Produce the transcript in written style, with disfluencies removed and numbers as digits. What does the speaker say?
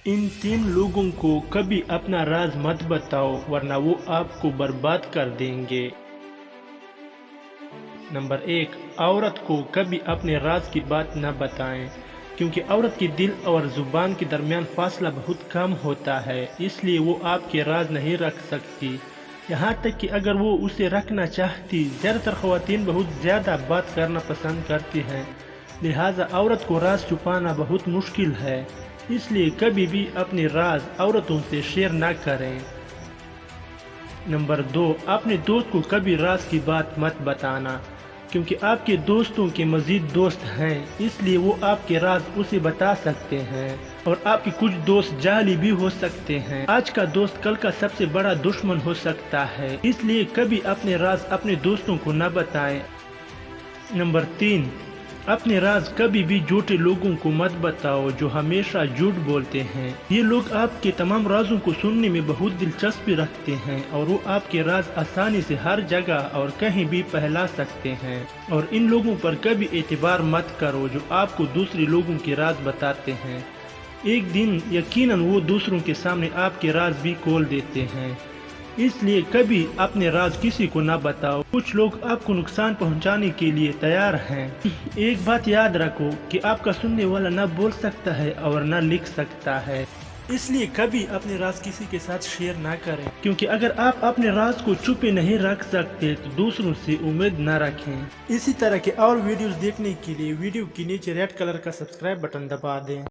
ان 3 لوگوں کو کبھی اپنا راز مت بتاؤ ورنہ وہ آپ کو برباد کر دیں گے۔ نمبر 1، عورت کو کبھی اپنے راز کی بات نہ بتائیں، کیونکہ عورت کے دل اور زبان کے درمیان فاصلہ بہت کم ہوتا ہے، اس لیے وہ آپ کے راز نہیں رکھ سکتی، یہاں تک کہ اگر وہ اسے رکھنا چاہتی۔ زیادہ تر خواتین بہت زیادہ بات کرنا پسند کرتی ہیں، لہٰذا عورت کو راز چھپانا بہت مشکل ہے، اس لیے کبھی بھی اپنے راز عورتوں سے شیئر نہ کریں۔ نمبر 2، اپنے دوست کو کبھی راز کی بات مت بتانا، کیونکہ آپ کے دوستوں کے مزید دوست ہیں، اس لیے وہ آپ کے راز اسے بتا سکتے ہیں، اور آپ کے کچھ دوست جعلی بھی ہو سکتے ہیں۔ آج کا دوست کل کا سب سے بڑا دشمن ہو سکتا ہے، اس لیے کبھی اپنے راز اپنے دوستوں کو نہ بتائیں۔ نمبر 3، اپنے راز کبھی بھی جھوٹے لوگوں کو مت بتاؤ جو ہمیشہ جھوٹ بولتے ہیں۔ یہ لوگ آپ کے تمام رازوں کو سننے میں بہت دلچسپی رکھتے ہیں، اور وہ آپ کے راز آسانی سے ہر جگہ اور کہیں بھی پھیلا سکتے ہیں، اور ان لوگوں پر کبھی اعتبار مت کرو جو آپ کو دوسرے لوگوں کے راز بتاتے ہیں۔ ایک دن یقیناً وہ دوسروں کے سامنے آپ کے راز بھی کھول دیتے ہیں، اس لیے کبھی اپنے راز کسی کو نہ بتاؤ۔ کچھ لوگ آپ کو نقصان پہنچانے کے لیے تیار ہیں۔ ایک بات یاد رکھو کہ آپ کا سننے والا نہ بول سکتا ہے اور نہ لکھ سکتا ہے، اس لیے کبھی اپنے راز کسی کے ساتھ شیئر نہ کریں، کیونکہ اگر آپ اپنے راز کو چھپے نہیں رکھ سکتے تو دوسروں سے امید نہ رکھیں۔ اسی طرح کے اور ویڈیوز دیکھنے کے لیے ویڈیو کے نیچے ریڈ کلر کا سبسکرائب بٹن دبا دیں۔